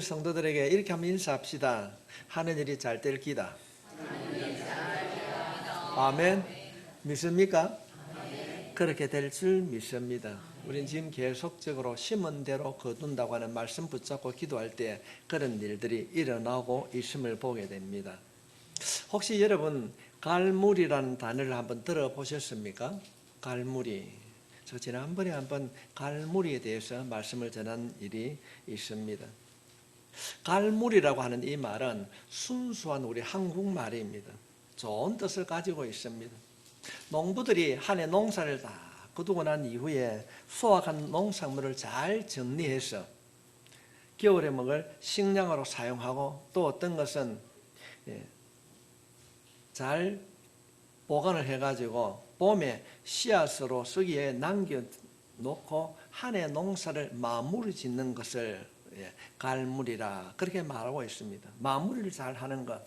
성도들에게 이렇게 한번 인사합시다. 하는 일이 잘 될 기다. 아멘. 믿습니까? 그렇게 될 줄 믿습니다. 우린 지금 계속적으로 심은 대로 거둔다고 하는 말씀 붙잡고 기도할 때 그런 일들이 일어나고 있음을 보게 됩니다. 혹시 여러분 갈무리라는 단어를 한번 들어보셨습니까? 갈무리. 저 지난번에 한번 갈무리에 대해서 말씀을 전한 일이 있습니다. 갈무리라고 하는 이 말은 순수한 우리 한국말입니다. 좋은 뜻을 가지고 있습니다. 농부들이 한 해 농사를 다 거두고 난 이후에 수확한 농산물을 잘 정리해서 겨울에 먹을 식량으로 사용하고, 또 어떤 것은 잘 보관을 해가지고 봄에 씨앗으로 쓰기에 남겨놓고 한 해 농사를 마무리 짓는 것을 갈무리라 그렇게 말하고 있습니다. 마무리를 잘 하는 것,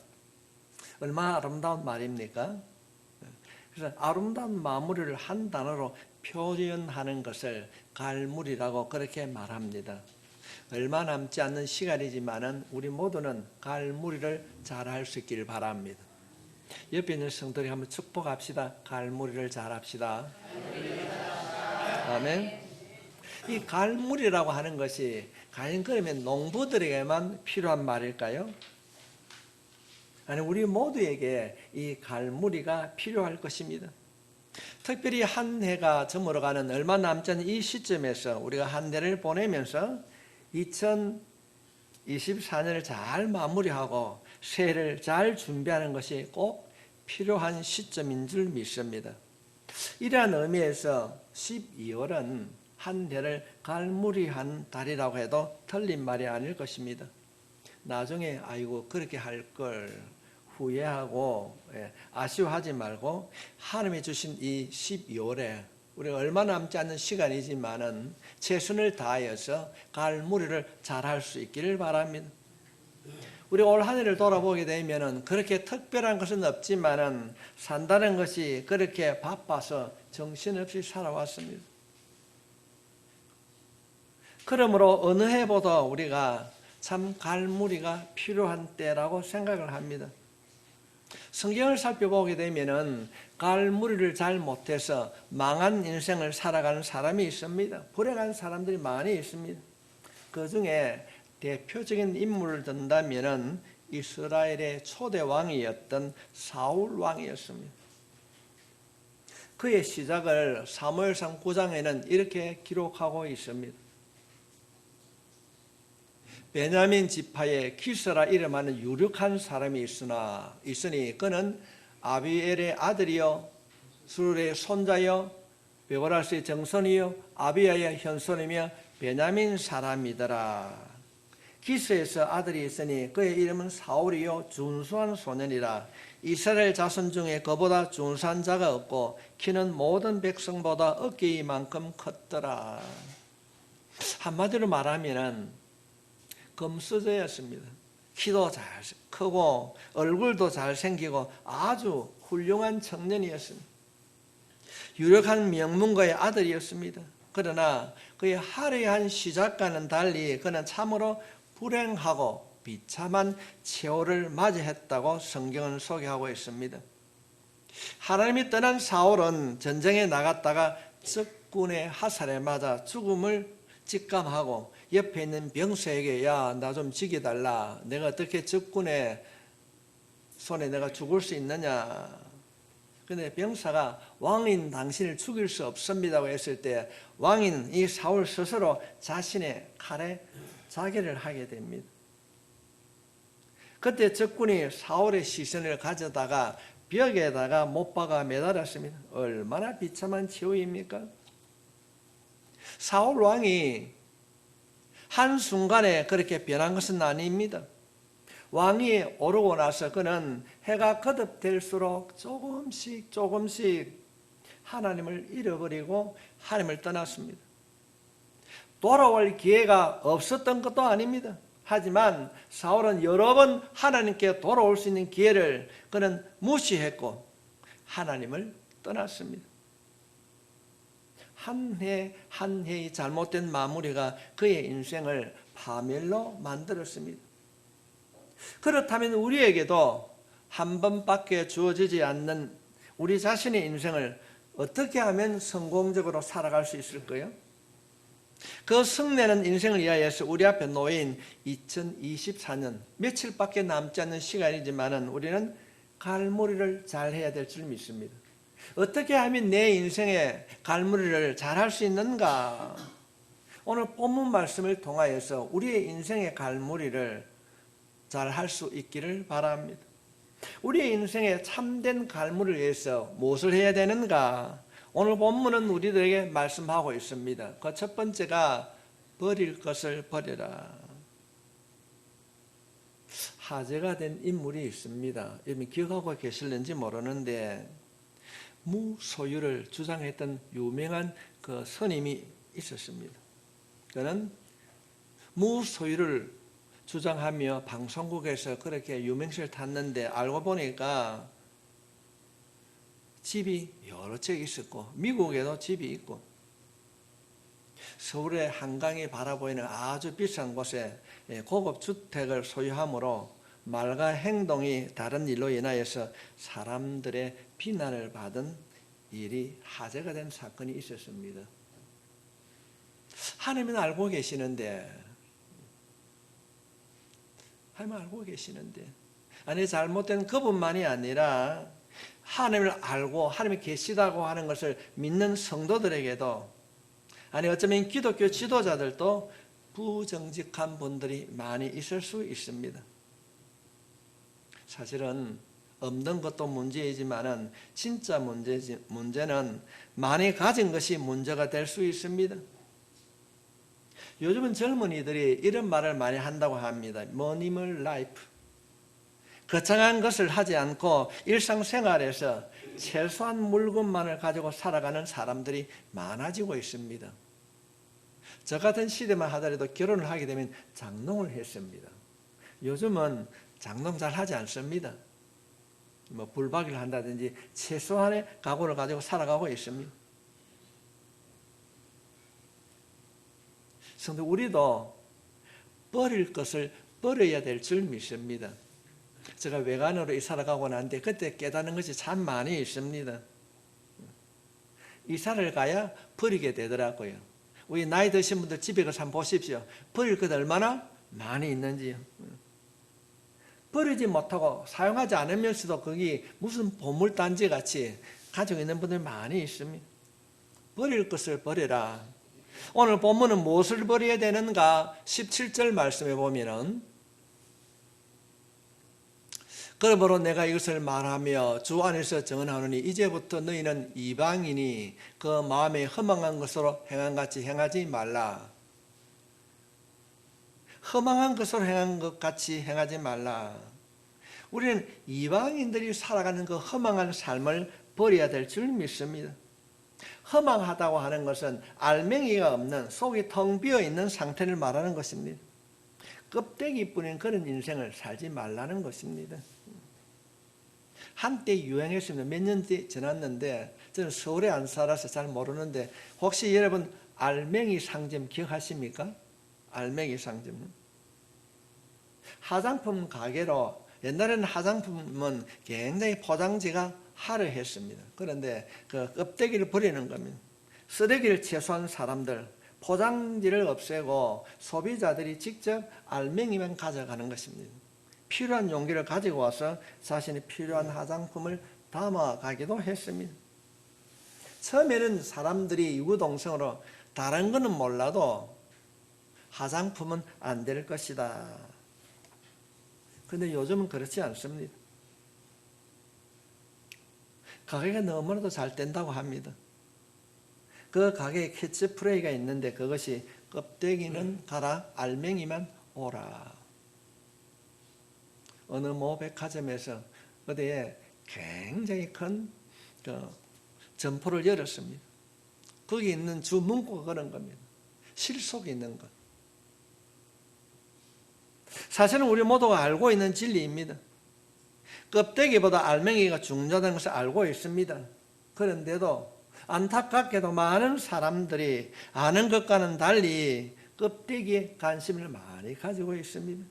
얼마나 아름다운 말입니까? 그래서 아름다운 마무리를 한 단어로 표현하는 것을 갈무리라고 그렇게 말합니다. 얼마 남지 않는 시간이지만은 우리 모두는 갈무리를 잘 할 수 있기를 바랍니다. 옆에 있는 성도들이 한번 축복합시다. 갈무리를 잘 합시다. 아멘. 이 갈무리라고 하는 것이 과연 그러면 농부들에게만 필요한 말일까요? 아니, 우리 모두에게 이 갈무리가 필요할 것입니다. 특별히 한 해가 저물어가는 얼마 남지 않은 이 시점에서 우리가 한 해를 보내면서 2024년을 잘 마무리하고 새해를 잘 준비하는 것이 꼭 필요한 시점인 줄 믿습니다. 이러한 의미에서 12월은 한 해를 갈무리한 달이라고 해도 틀린 말이 아닐 것입니다. 나중에 아이고 그렇게 할 걸 후회하고 아쉬워하지 말고, 하나님이 주신 이 12월에 우리가 얼마 남지 않는 시간이지만은 최선을 다하여서 갈무리를 잘할 수 있기를 바랍니다. 우리 올 한 해를 돌아보게 되면은 그렇게 특별한 것은 없지만은 산다는 것이 그렇게 바빠서 정신없이 살아왔습니다. 그러므로 어느 해보다 우리가 참 갈무리가 필요한 때라고 생각을 합니다. 성경을 살펴보게 되면은 갈무리를 잘 못해서 망한 인생을 살아가는 사람이 있습니다. 불행한 사람들이 많이 있습니다. 그 중에 대표적인 인물을 든다면은 이스라엘의 초대 왕이었던 사울 왕이었습니다. 그의 시작을 사무엘상 9장에는 이렇게 기록하고 있습니다. 베냐민 지파에 기스라 이름하는 유력한 사람이 있으니 그는 아비엘의 아들이요 수르의 손자요 베고라스의 정손이요 아비야의 현손이며 베냐민 사람이더라. 기스에서 아들이 있으니 그의 이름은 사울이요 준수한 소년이라. 이스라엘 자손 중에 그보다 준수한 자가 없고 키는 모든 백성보다 어깨 이만큼 컸더라. 한마디로 말하면은 금수저였습니다. 키도 잘 크고 얼굴도 잘생기고 아주 훌륭한 청년이었습니다. 유력한 명문가의 아들이었습니다. 그러나 그의 화려한 시작과는 달리 그는 참으로 불행하고 비참한 세월을 맞이했다고 성경은 소개하고 있습니다. 하나님이 떠난 사울은 전쟁에 나갔다가 적군의 화살에 맞아 죽음을 직감하고 옆에 있는 병사에게 야, 나 좀 지켜달라. 내가 어떻게 적군의 손에 내가 죽을 수 있느냐. 그런데 병사가 왕인 당신을 죽일 수 없습니다고 했을 때 왕인 이 사울 스스로 자신의 칼에 자결을 하게 됩니다. 그때 적군이 사울의 시선을 가져다가 벽에다가 못 박아 매달았습니다. 얼마나 비참한 최후입니까? 사울 왕이 한순간에 그렇게 변한 것은 아닙니다. 왕이 오르고 나서 그는 해가 거듭될수록 조금씩 하나님을 잃어버리고 하나님을 떠났습니다. 돌아올 기회가 없었던 것도 아닙니다. 하지만 사울은 여러 번 하나님께 돌아올 수 있는 기회를 그는 무시했고 하나님을 떠났습니다. 한 해 한 해의 잘못된 마무리가 그의 인생을 파멸로 만들었습니다. 그렇다면 우리에게도 한 번밖에 주어지지 않는 우리 자신의 인생을 어떻게 하면 성공적으로 살아갈 수 있을까요? 그 승리하는 인생을 위하여서 우리 앞에 놓인 2024년 며칠밖에 남지 않는 시간이지만 우리는 갈무리를 잘 해야 될 줄 믿습니다. 어떻게 하면 내 인생의 갈무리를 잘 할 수 있는가? 오늘 본문 말씀을 통하여서 우리의 인생의 갈무리를 잘 할 수 있기를 바랍니다. 우리의 인생의 참된 갈무리를 위해서 무엇을 해야 되는가? 오늘 본문은 우리들에게 말씀하고 있습니다. 그 첫 번째가 버릴 것을 버려라. 화제가 된 인물이 있습니다. 여러분 기억하고 계실는지 모르는데 무소유를 주장했던 유명한 그 스님이 있었습니다. 그는 무소유를 주장하며 방송국에서 그렇게 유명세를 탔는데 알고 보니까 집이 여러 채 있었고 미국에도 집이 있고 서울의 한강이 바라보이는 아주 비싼 곳에 고급 주택을 소유하므로 말과 행동이 다른 일로 인하여서 사람들의 비난을 받은 일이 화제가 된 사건이 있었습니다. 하나님은 알고 계시는데 아니 잘못된 그분만이 아니라 하나님을 알고 하나님이 계시다고 하는 것을 믿는 성도들에게도 아니 어쩌면 기독교 지도자들도 부정직한 분들이 많이 있을 수 있습니다. 사실은 없는 것도 문제이지만 진짜 문제는 많이 가진 것이 문제가 될 수 있습니다. 요즘은 젊은이들이 이런 말을 많이 한다고 합니다. 머니멀 라이프. 거창한 것을 하지 않고 일상생활에서 최소한 물건만을 가지고 살아가는 사람들이 많아지고 있습니다. 저 같은 시대만 하더라도 결혼을 하게 되면 장롱을 했습니다. 요즘은 장롱 잘 하지 않습니다. 뭐 불박이를 한다든지 최소한의 각오를 가지고 살아가고 있습니다. 그런데 우리도 버릴 것을 버려야 될 줄 믿습니다. 제가 외간으로 이사를 가고 난데 그때 깨닫는 것이 참 많이 있습니다. 이사를 가야 버리게 되더라고요. 우리 나이 드신 분들 집에 가서 한번 보십시오. 버릴 것 얼마나 많이 있는지요. 버리지 못하고 사용하지 않으면서도 거기 무슨 보물단지 같이 가지고 있는 분들 많이 있습니다. 버릴 것을 버려라. 오늘 본문은 무엇을 버려야 되는가? 17절 말씀에 보면은 그러므로 내가 이것을 말하며 주 안에서 증언하노니 이제부터 너희는 이방인이 그 마음에 허망한 것으로 행한같이 행하지 말라. 허망한 것으로 행한 것 같이 행하지 말라. 우리는 이방인들이 살아가는 그 허망한 삶을 버려야 될 줄 믿습니다. 허망하다고 하는 것은 알맹이가 없는 속이 텅 비어 있는 상태를 말하는 것입니다. 껍데기뿐인 그런 인생을 살지 말라는 것입니다. 한때 유행했습니다. 몇 년 지났는데 저는 서울에 안 살아서 잘 모르는데 혹시 여러분 알맹이 상점 기억하십니까? 알맹이 상점. 화장품 가게로 옛날에는 화장품은 굉장히 포장지가 화려했습니다. 그런데 그 껍데기를 버리는 겁니다. 쓰레기를 채소한 사람들, 포장지를 없애고 소비자들이 직접 알맹이만 가져가는 것입니다. 필요한 용기를 가지고 와서 자신이 필요한 화장품을 담아가기도 했습니다. 처음에는 사람들이 유구동성으로 다른 거는 몰라도 화장품은 안 될 것이다. 그런데 요즘은 그렇지 않습니다. 가게가 너무나도 잘 된다고 합니다. 그 가게에 캐치프레이가 있는데 그것이 껍데기는 가라, 알맹이만 오라. 어느 모 백화점에서 어디에 굉장히 큰 점포를 열었습니다. 거기 있는 주 문구가 그런 겁니다. 실속이 있는 것. 사실은 우리 모두가 알고 있는 진리입니다. 껍데기보다 알맹이가 중요하다는 것을 알고 있습니다. 그런데도 안타깝게도 많은 사람들이 아는 것과는 달리 껍데기에 관심을 많이 가지고 있습니다.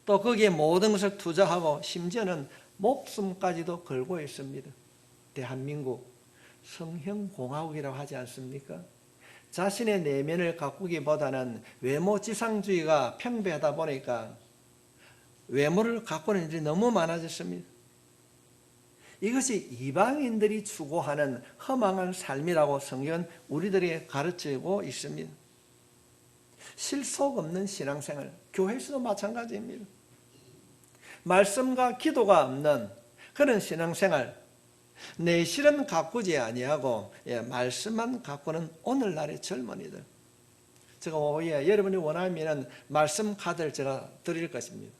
또 거기에 모든 것을 투자하고 심지어는 목숨까지도 걸고 있습니다. 대한민국 성형공화국이라고 하지 않습니까? 자신의 내면을 가꾸기보다는 외모지상주의가 평배하다 보니까 외모를 가꾸는 일이 너무 많아졌습니다. 이것이 이방인들이 추구하는 허망한 삶이라고 성경은 우리들에게 가르치고 있습니다. 실속 없는 신앙생활, 교회에서도 마찬가지입니다. 말씀과 기도가 없는 그런 신앙생활, 내 실은 가꾸지 아니하고 말씀만 가꾸는 오늘날의 젊은이들. 제가 오후에 여러분이 원하면 말씀 카드를 제가 드릴 것입니다.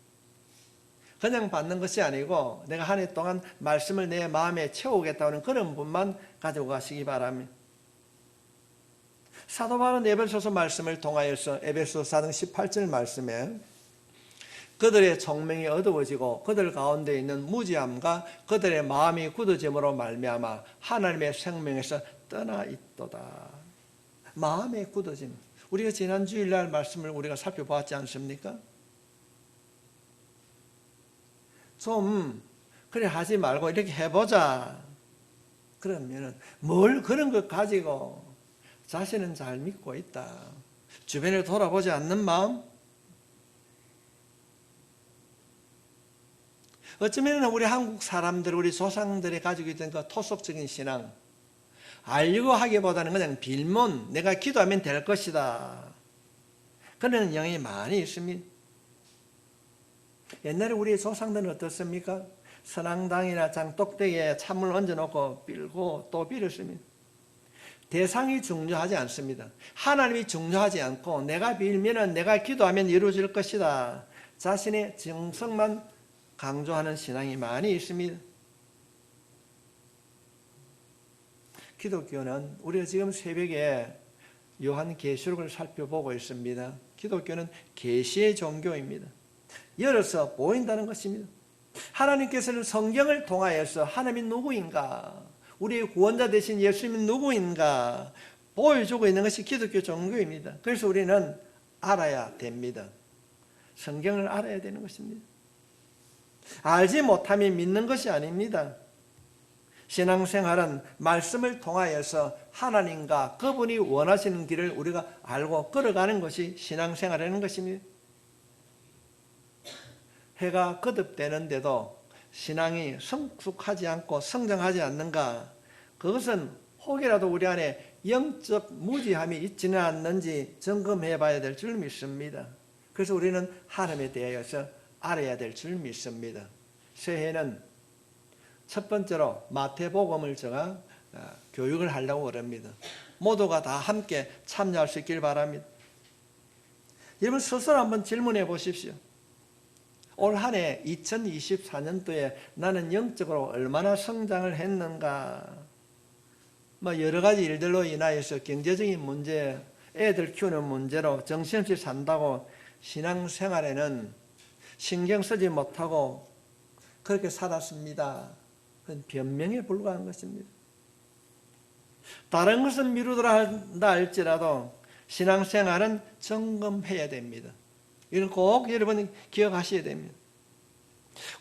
그냥 받는 것이 아니고 내가 한 해 동안 말씀을 내 마음에 채우겠다는 그런 분만 가지고 가시기 바랍니다. 사도 바울은 에베소서 말씀을 통하여서 에베소서 4장 18절 말씀에 그들의 총명이 어두워지고 그들 가운데 있는 무지함과 그들의 마음이 굳어짐으로 말미암아 하나님의 생명에서 떠나 있도다. 마음의 굳어짐. 우리가 지난 주일날 말씀을 우리가 살펴보았지 않습니까? 좀 그래 하지 말고 이렇게 해보자. 그러면은 뭘 그런 것 가지고 자신은 잘 믿고 있다. 주변을 돌아보지 않는 마음. 어쩌면 우리 한국 사람들, 우리 조상들이 가지고 있던 그 토속적인 신앙, 알려고 하기보다는 그냥 빌문, 내가 기도하면 될 것이다. 그런 영향이 많이 있습니다. 옛날에 우리 조상들은 어떻습니까? 선앙당이나 장독대기에 찬물 얹어놓고 빌고 또 빌었습니다. 대상이 중요하지 않습니다. 하나님이 중요하지 않고 내가 빌면은 내가 기도하면 이루어질 것이다. 자신의 정성만 강조하는 신앙이 많이 있습니다. 기독교는 우리가 지금 새벽에 요한계시록을 살펴보고 있습니다. 기독교는 계시의 종교입니다. 열어서 보인다는 것입니다. 하나님께서는 성경을 통하여서 하나님이 누구인가, 우리의 구원자 되신 예수님이 누구인가 보여주고 있는 것이 기독교 종교입니다. 그래서 우리는 알아야 됩니다. 성경을 알아야 되는 것입니다. 알지 못하면 믿는 것이 아닙니다. 신앙생활은 말씀을 통하여서 하나님과 그분이 원하시는 길을 우리가 알고 걸어가는 것이 신앙생활이라는 것입니다. 해가 거듭되는데도 신앙이 성숙하지 않고 성장하지 않는가? 그것은 혹이라도 우리 안에 영적 무지함이 있지는 않는지 점검해 봐야 될 줄 믿습니다. 그래서 우리는 하나님에 대하여서 알아야 될 줄 믿습니다. 새해는 첫 번째로 마태복음을 제가 교육을 하려고 합니다. 모두가 다 함께 참여할 수 있길 바랍니다. 여러분 스스로 한번 질문해 보십시오. 올 한 해 2024년도에 나는 영적으로 얼마나 성장을 했는가? 여러 가지 일들로 인하여서 경제적인 문제, 애들 키우는 문제로 정신없이 산다고 신앙생활에는 신경 쓰지 못하고 그렇게 살았습니다. 그건 변명에 불과한 것입니다. 다른 것은 미루더라 한다 할지라도 신앙생활은 점검해야 됩니다. 이건 꼭 여러분이 기억하셔야 됩니다.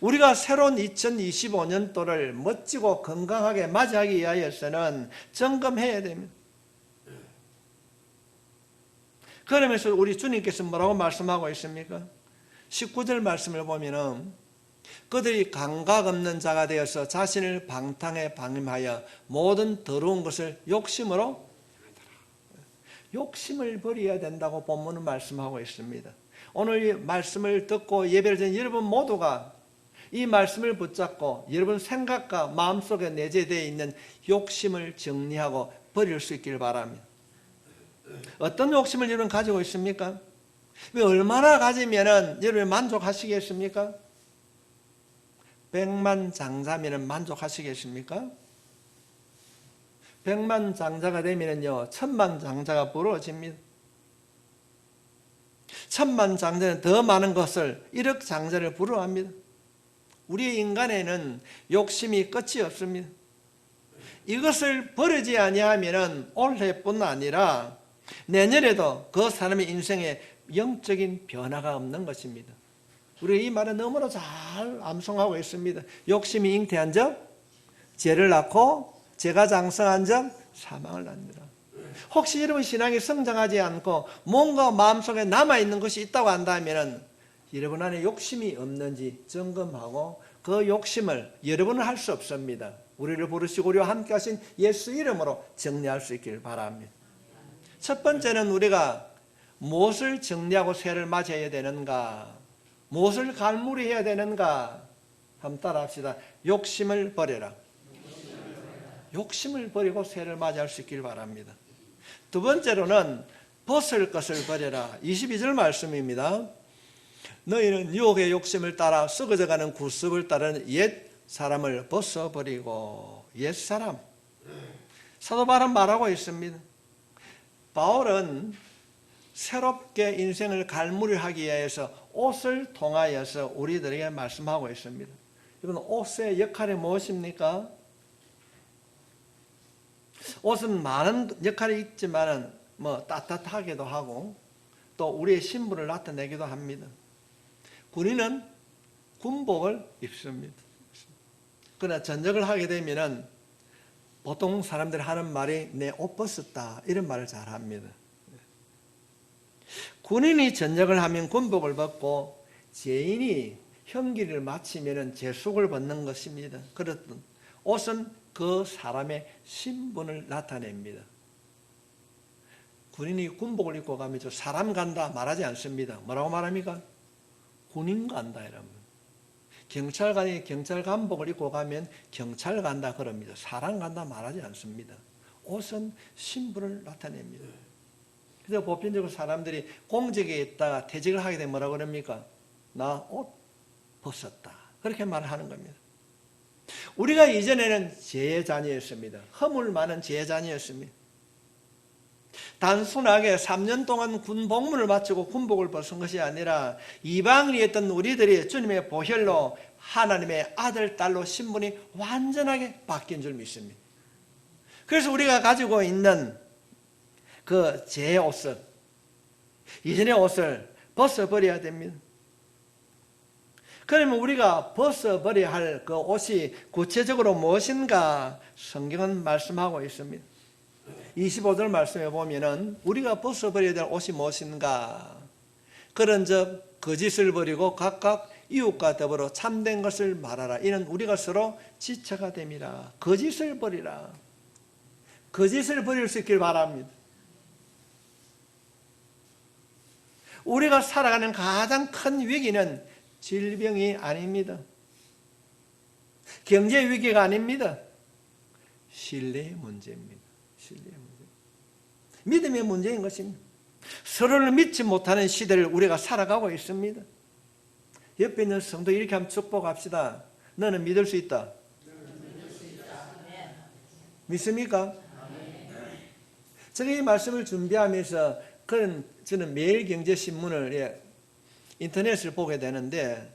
우리가 새로운 2025년도를 멋지고 건강하게 맞이하기 위하여서는 점검해야 됩니다. 그러면서 우리 주님께서 뭐라고 말씀하고 있습니까? 19절 말씀을 보면은 그들이 감각 없는 자가 되어서 자신을 방탕에 방임하여 모든 더러운 것을 욕심으로 욕심을 버려야 된다고 본문은 말씀하고 있습니다. 오늘 이 말씀을 듣고 예배를 드린 여러분 모두가 이 말씀을 붙잡고 여러분 생각과 마음속에 내재되어 있는 욕심을 정리하고 버릴 수 있길 바랍니다. 어떤 욕심을 여러분 가지고 있습니까? 얼마나 가지면 여러분 만족하시겠습니까? 100만 장자면 만족하시겠습니까? 100만 장자가 되면요 1000만 장자가 부러집니다. 1000만 장자는 더 많은 것을 1억 장자를 부러워합니다. 우리 인간에는 욕심이 끝이 없습니다. 이것을 버리지 아니하면은 올해뿐 아니라 내년에도 그 사람의 인생에 영적인 변화가 없는 것입니다. 우리가 이 말은 너무나 잘 암송하고 있습니다. 욕심이 잉태한 적 죄를 낳고 죄가 장성한 적 사망을 낳느라. 혹시 여러분 신앙이 성장하지 않고 뭔가 마음속에 남아있는 것이 있다고 한다면 여러분 안에 욕심이 없는지 점검하고 그 욕심을 여러분은 할 수 없습니다. 우리를 부르시고 우리와 함께 하신 예수 이름으로 정리할 수 있길 바랍니다. 첫 번째는 우리가 무엇을 정리하고 새해를 맞이해야 되는가, 무엇을 갈무리해야 되는가 한번 따라 합시다. 욕심을 버려라. 욕심을 버리고 새해를 맞이할 수 있길 바랍니다. 두 번째로는 벗을 것을 버려라. 22절 말씀입니다. 너희는 유혹의 욕심을 따라 썩어져가는 구습을 따르는 옛 사람을 벗어버리고. 옛 사람. 사도 바울은 말하고 있습니다. 바울은 새롭게 인생을 갈무리하기 위해서 옷을 통하여서 우리들에게 말씀하고 있습니다. 여러분, 옷의 역할이 무엇입니까? 옷은 많은 역할이 있지만 따뜻하기도 하고 또 우리의 신분을 나타내기도 합니다. 군인은 군복을 입습니다. 그러나 전역을 하게 되면 보통 사람들이 하는 말이 내 옷 벗었다 이런 말을 잘 합니다. 군인이 전역을 하면 군복을 벗고 죄인이 형기를 마치면 제숙을 벗는 것입니다. 그렇든 옷은 그 사람의 신분을 나타냅니다. 군인이 군복을 입고 가면 저 사람 간다 말하지 않습니다. 뭐라고 말합니까? 군인 간다 이랍니다. 경찰관이 경찰 간복을 입고 가면 경찰 간다 그럽니다. 사람 간다 말하지 않습니다. 옷은 신분을 나타냅니다. 그래서 보편적으로 사람들이 공직에 있다가 퇴직을 하게 되면 뭐라고 그럽니까? 나 옷 벗었다. 그렇게 말하는 겁니다. 우리가 이전에는 죄의 자녀였습니다. 허물 많은 죄의 자녀였습니다. 단순하게 3년 동안 군복무를 마치고 군복을 벗은 것이 아니라 이방인이었던 우리들이 주님의 보혈로 하나님의 아들, 딸로 신분이 완전하게 바뀐 줄 믿습니다. 그래서 우리가 가지고 있는 그 죄의 옷을, 이전의 옷을 벗어버려야 됩니다. 그러면 우리가 벗어버려야 할 그 옷이 구체적으로 무엇인가 성경은 말씀하고 있습니다. 25절 말씀에 보면은 우리가 벗어버려야 될 옷이 무엇인가? 그런즉 거짓을 버리고 각각 이웃과 더불어 참된 것을 말하라. 이는 우리가 서로 지체가 됨이라. 거짓을 버리라. 거짓을 버릴 수 있길 바랍니다. 우리가 살아가는 가장 큰 위기는 질병이 아닙니다. 경제 위기가 아닙니다. 신뢰의 문제입니다. 신뢰의 문제. 믿음의 문제인 것입니다. 서로를 믿지 못하는 시대를 우리가 살아가고 있습니다. 옆에 있는 성도 이렇게 한번 축복합시다. 너는 믿을 수 있다. 믿습니까? 제가 이 말씀을 준비하면서 저는 매일경제신문을 인터넷을 보게 되는데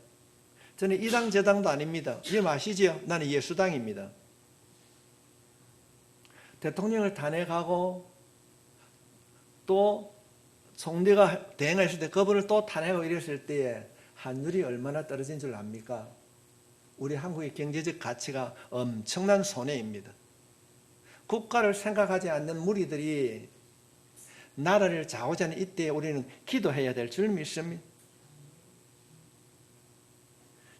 저는 이 당 저 당도 아닙니다. 여러분 아시죠? 나는 예수당입니다. 대통령을 탄핵하고 또 총리가 대행했을 때 그분을 또 탄핵하고 이랬을 때에 환율이 얼마나 떨어진 줄 압니까? 우리 한국의 경제적 가치가 엄청난 손해입니다. 국가를 생각하지 않는 무리들이 나라를 좌우하는 이때에 우리는 기도해야 될 줄 믿습니다.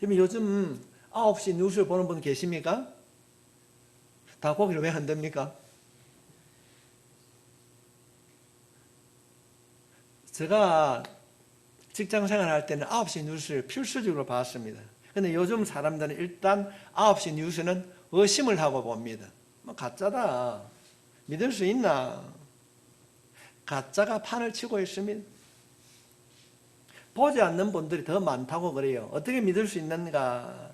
요즘 9시 뉴스를 보는 분 계십니까? 다 고개를 왜 흔듭니까? 제가 직장 생활할 때는 9시 뉴스를 필수적으로 봤습니다. 그런데 요즘 사람들은 일단 9시 뉴스는 의심을 하고 봅니다. 가짜다. 믿을 수 있나? 가짜가 판을 치고 있습니다. 보지 않는 분들이 더 많다고 그래요. 어떻게 믿을 수 있는가?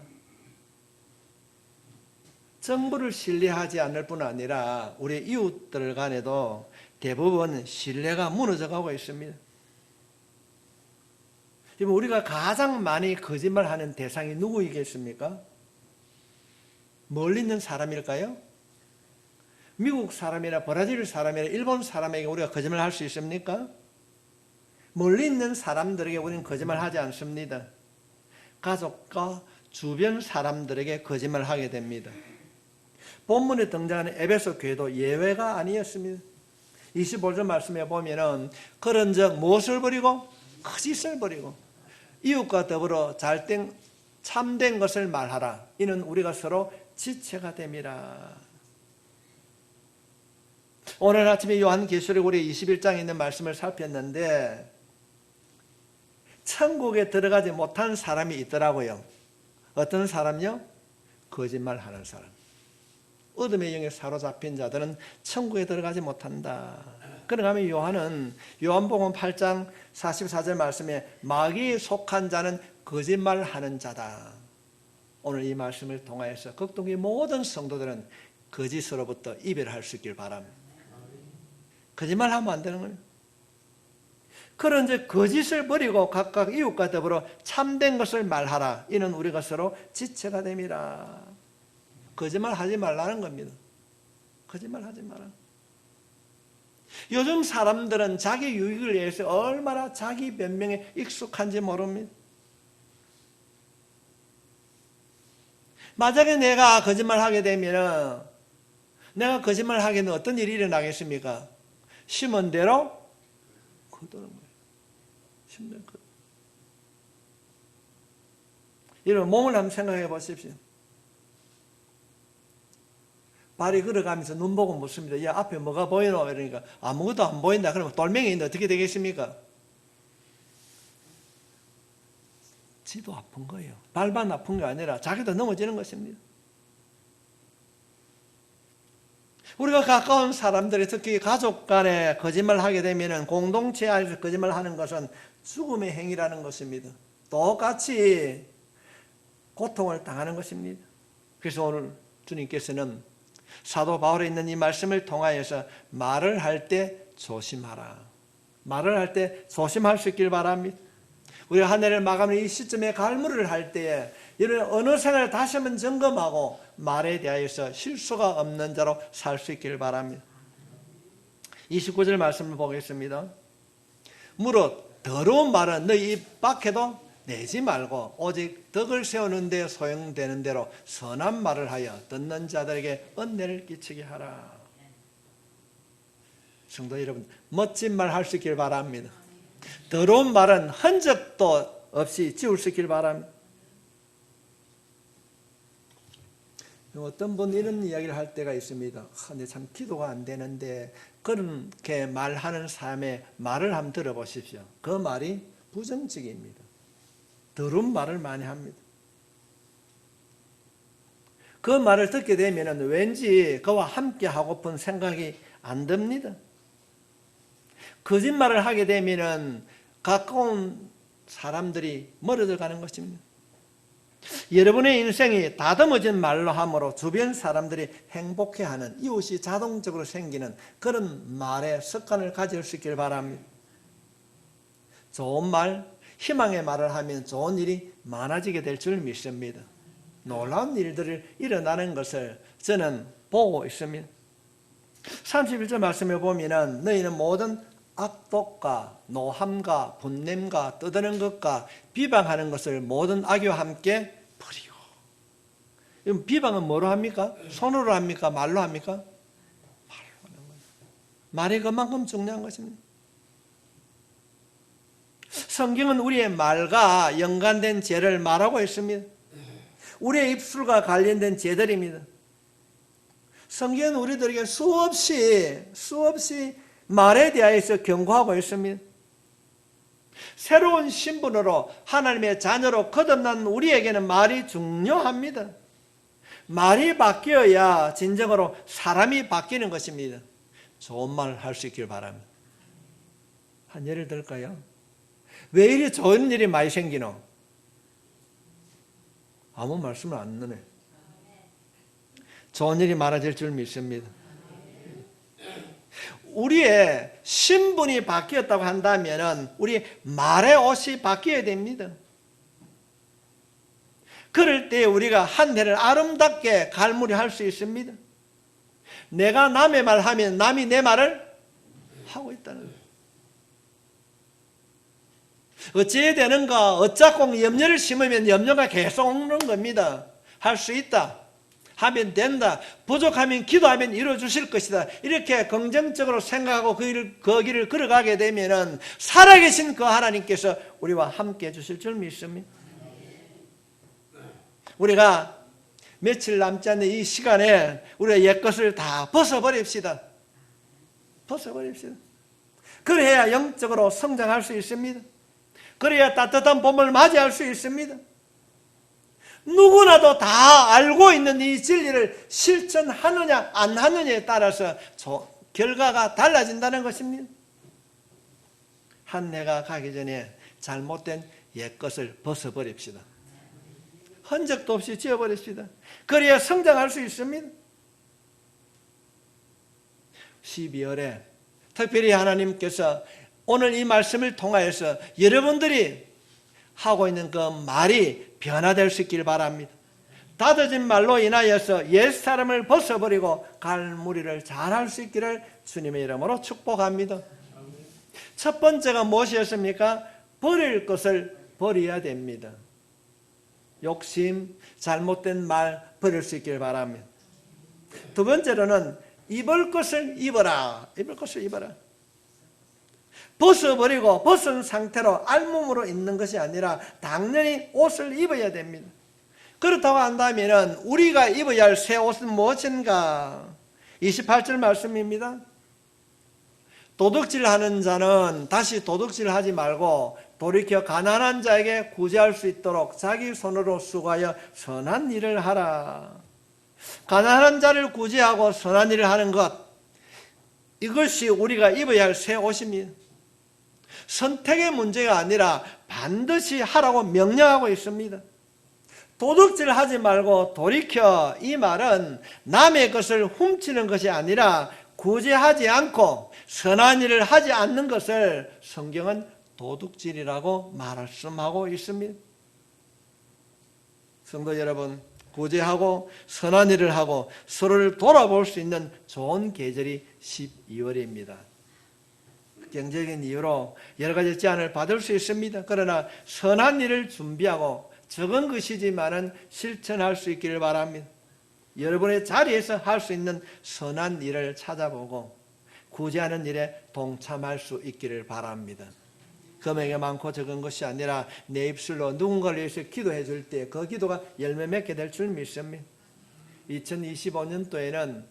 정부를 신뢰하지 않을 뿐 아니라 우리 이웃들 간에도 대부분 신뢰가 무너져 가고 있습니다. 지금 우리가 가장 많이 거짓말하는 대상이 누구이겠습니까? 멀리 있는 사람일까요? 미국 사람이나 브라질 사람이나 일본 사람에게 우리가 거짓말 할 수 있습니까? 멀리 있는 사람들에게 우리는 거짓말 하지 않습니다. 가족과 주변 사람들에게 거짓말 하게 됩니다. 본문에 등장하는 에베소 교회도 예외가 아니었습니다. 25절 말씀에 보면은 그런즉 무엇을 버리고 거짓을 버리고 이웃과 더불어 잘된 참된 것을 말하라. 이는 우리가 서로 지체가 됨이라. 오늘 아침에 요한계시록 우리 21장에 있는 말씀을 살폈는데 천국에 들어가지 못한 사람이 있더라고요. 어떤 사람요? 거짓말하는 사람. 어둠의 영에 사로잡힌 자들은 천국에 들어가지 못한다. 그러면 요한은 요한복음 8장 44절 말씀에 마귀에 속한 자는 거짓말하는 자다. 오늘 이 말씀을 통하여서 극동의 모든 성도들은 거짓으로부터 이별할 수 있길 바랍니다. 거짓말하면 안 되는 거예요. 그런즉 거짓을 버리고 각각 이웃과 더불어 참된 것을 말하라. 이는 우리가 서로 지체가 됨이라. 거짓말하지 말라는 겁니다. 거짓말하지 마라. 요즘 사람들은 자기 유익을 위해서 얼마나 자기 변명에 익숙한지 모릅니다. 만약에 내가 거짓말하게 되면 내가 거짓말하게 되면 어떤 일이 일어나겠습니까? 심은 대로 거두는 거예요. 심는 거. 여러분 몸을 한번 생각해 보십시오. 발이 걸어가면서 눈 보고 묻습니다. 야, 앞에 뭐가 보이노? 이러니까 아무것도 안 보인다. 그러면 돌멩이인데 어떻게 되겠습니까? 지도 아픈 거예요. 발만 아픈 게 아니라 자기도 넘어지는 것입니다. 우리가 가까운 사람들이 특히 가족 간에 거짓말하게 되면 공동체 안에서 거짓말하는 것은 죽음의 행위라는 것입니다. 똑같이 고통을 당하는 것입니다. 그래서 오늘 주님께서는 사도 바울에 있는 이 말씀을 통하여서 말을 할 때 조심하라. 말을 할 때 조심할 수 있길 바랍니다. 우리가 한 해를 마감하는 이 시점에 갈무리를 할 때에 이런 언어 생활을 다시 한번 점검하고 말에 대하여서 실수가 없는 자로 살 수 있길 바랍니다. 29절 말씀을 보겠습니다. 무릇 더러운 말은 너희 입 밖에도 내지 말고 오직 덕을 세우는 데 소용되는 대로 선한 말을 하여 듣는 자들에게 은혜를 끼치게 하라. 성도 여러분, 멋진 말 할 수 있길 바랍니다. 더러운 말은 흔적도 없이 지울 수 있길 바랍니다. 어떤 분 이런 이야기를 할 때가 있습니다. 근데 참 기도가 안 되는데 그렇게 말하는 사람의 말을 한번 들어보십시오. 그 말이 부정적입니다. 더러운 말을 많이 합니다. 그 말을 듣게 되면 왠지 그와 함께 하고픈 생각이 안 듭니다. 거짓말을 하게 되면 가까운 사람들이 멀어져 가는 것입니다. 여러분의 인생이 다듬어진 말로 함으로 주변 사람들이 행복해하는 이웃이 자동적으로 생기는 그런 말의 습관을 가질 수 있길 바랍니다. 좋은 말, 희망의 말을 하면 좋은 일이 많아지게 될 줄 믿습니다. 놀라운 일들이 일어나는 것을 저는 보고 있습니다. 31절 말씀에 보면 너희는 모든 악독과 노함과 분냄과 떠드는 것과 비방하는 것을 모든 악의와 함께 버리고. 비방은 뭐로 합니까? 손으로 합니까? 말로 합니까? 말로 하는 거예요. 말이 그만큼 중요한 것입니다. 성경은 우리의 말과 연관된 죄를 말하고 있습니다. 우리의 입술과 관련된 죄들입니다. 성경은 우리들에게 수없이 말에 대하여서 경고하고 있습니다. 새로운 신분으로 하나님의 자녀로 거듭난 우리에게는 말이 중요합니다. 말이 바뀌어야 진정으로 사람이 바뀌는 것입니다. 좋은 말 할 수 있길 바랍니다. 한 예를 들까요? 왜 이리 좋은 일이 많이 생기노? 아무 말씀을 안 넣네. 좋은 일이 많아질 줄 믿습니다. 우리의 신분이 바뀌었다고 한다면 우리 말의 옷이 바뀌어야 됩니다. 그럴 때 우리가 한 해를 아름답게 갈무리할 수 있습니다. 내가 남의 말 하면 남이 내 말을 하고 있다는 거예요. 어찌해야 되는가? 어쩌고 염려를 심으면 염려가 계속 오는 겁니다. 할 수 있다. 하면 된다. 부족하면 기도하면 이루어주실 것이다. 이렇게 긍정적으로 생각하고 그 길을 걸어가게 되면 살아계신 그 하나님께서 우리와 함께 해주실 줄 믿습니다. 우리가 며칠 남지 않는 이 시간에 우리가 옛것을 다 벗어버립시다. 벗어버립시다. 그래야 영적으로 성장할 수 있습니다. 그래야 따뜻한 봄을 맞이할 수 있습니다. 누구나도 다 알고 있는 이 진리를 실천하느냐 안 하느냐에 따라서 결과가 달라진다는 것입니다. 한 해가 가기 전에 잘못된 옛것을 벗어버립시다. 흔적도 없이 지워버립시다. 그래야 성장할 수 있습니다. 12월에 특별히 하나님께서 오늘 이 말씀을 통하여서 여러분들이 하고 있는 그 말이 변화될 수 있기를 바랍니다. 다져진 말로 인하여서 옛사람을 벗어버리고 갈무리를 잘할 수 있기를 주님의 이름으로 축복합니다. 첫 번째가 무엇이었습니까? 버릴 것을 버려야 됩니다. 욕심, 잘못된 말 버릴 수 있기를 바랍니다. 두 번째로는 입을 것을 입어라. 입을 것을 입어라. 벗어버리고 벗은 상태로 알몸으로 있는 것이 아니라 당연히 옷을 입어야 됩니다. 그렇다고 한다면 우리가 입어야 할 새 옷은 무엇인가? 28절 말씀입니다. 도둑질하는 자는 다시 도둑질하지 말고 돌이켜 가난한 자에게 구제할 수 있도록 자기 손으로 수고하여 선한 일을 하라. 가난한 자를 구제하고 선한 일을 하는 것, 이것이 우리가 입어야 할 새 옷입니다. 선택의 문제가 아니라 반드시 하라고 명령하고 있습니다. 도둑질하지 말고 돌이켜, 이 말은 남의 것을 훔치는 것이 아니라 구제하지 않고 선한 일을 하지 않는 것을 성경은 도둑질이라고 말씀하고 있습니다. 성도 여러분, 구제하고 선한 일을 하고 서로를 돌아볼 수 있는 좋은 계절이 12월입니다. 경제적인 이유로 여러 가지 제한을 받을 수 있습니다. 그러나 선한 일을 준비하고 적은 것이지만은 실천할 수 있기를 바랍니다. 여러분의 자리에서 할 수 있는 선한 일을 찾아보고 구제하는 일에 동참할 수 있기를 바랍니다. 금액이 많고 적은 것이 아니라 내 입술로 누군가를 위해서 기도해 줄 때 그 기도가 열매 맺게 될 줄 믿습니다. 2025년도에는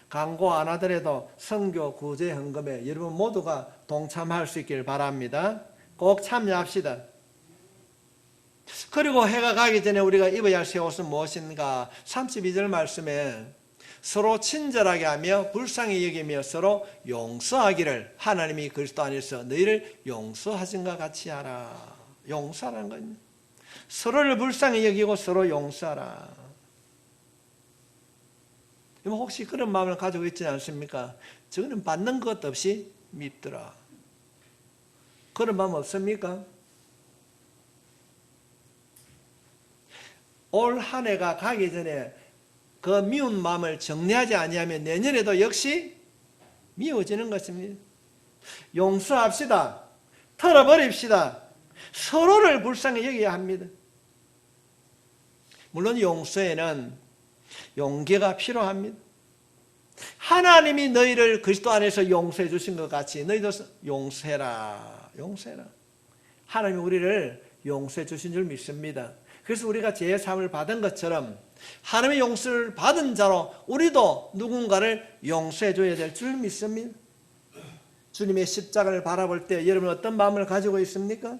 광고 안 하더라도 선교 구제 헌금에 여러분 모두가 동참할 수 있기를 바랍니다. 꼭 참여합시다. 그리고 해가 가기 전에 우리가 입어야 할 새 옷은 무엇인가? 32절 말씀에 서로 친절하게 하며 불쌍히 여기며 서로 용서하기를 하나님이 그리스도 안에서 너희를 용서하신 것 같이 하라. 용서하라는 겁니다. 서로를 불쌍히 여기고 서로 용서하라. 혹시 그런 마음을 가지고 있지 않습니까? 저는 받는 것 없이 밉더라. 그런 마음 없습니까? 올 한 해가 가기 전에 그 미운 마음을 정리하지 아니하면 내년에도 역시 미워지는 것입니다. 용서합시다. 털어버립시다. 서로를 불쌍히 여겨야 합니다. 물론 용서에는 용기가 필요합니다. 하나님이 너희를 그리스도 안에서 용서해 주신 것 같이 너희도 용서해라. 용서해라. 하나님이 우리를 용서해 주신 줄 믿습니다. 그래서 우리가 죄의 사함을 받은 것처럼 하나님의 용서를 받은 자로 우리도 누군가를 용서해 줘야 될 줄 믿습니다. 주님의 십자가를 바라볼 때 여러분 어떤 마음을 가지고 있습니까?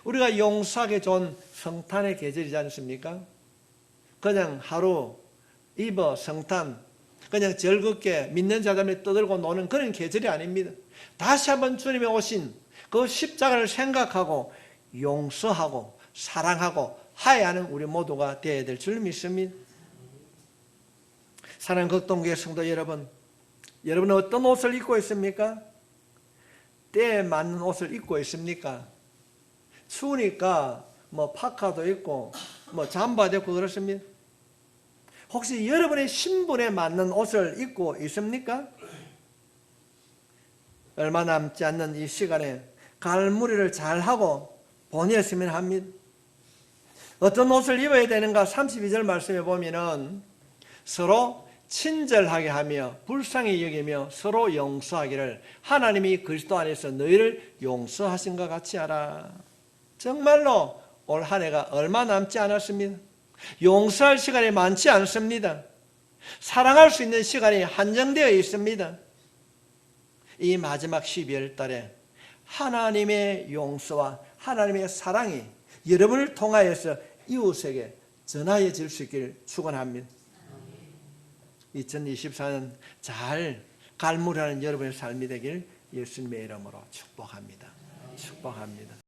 우리가 용서하기 좋은 성탄의 계절이지 않습니까? 그냥 하루 입어 성탄, 그냥 즐겁게 믿는 자들이 떠들고 노는 그런 계절이 아닙니다. 다시 한번 주님이 오신 그 십자가를 생각하고 용서하고 사랑하고 하야하는 우리 모두가 되어야 될 줄 믿습니다. 사랑하는 극동교회 성도 여러분, 여러분은 어떤 옷을 입고 있습니까? 때에 맞는 옷을 입고 있습니까? 추우니까 파카도 입고 잠바도 입고 그렇습니다. 혹시 여러분의 신분에 맞는 옷을 입고 있습니까? 얼마 남지 않는 이 시간에 갈무리를 잘하고 보냈으면 합니다. 어떤 옷을 입어야 되는가? 32절 말씀에 보면은 서로 친절하게 하며 불쌍히 여기며 서로 용서하기를 하나님이 그리스도 안에서 너희를 용서하신 것 같이 하라. 정말로 올 한 해가 얼마 남지 않았습니다. 용서할 시간이 많지 않습니다. 사랑할 수 있는 시간이 한정되어 있습니다. 이 마지막 12월 달에 하나님의 용서와 하나님의 사랑이 여러분을 통하여서 이웃에게 전하여질 수 있기를 축원합니다. 2024년 잘 갈무리하는 여러분의 삶이 되길 예수님의 이름으로 축복합니다. 축복합니다.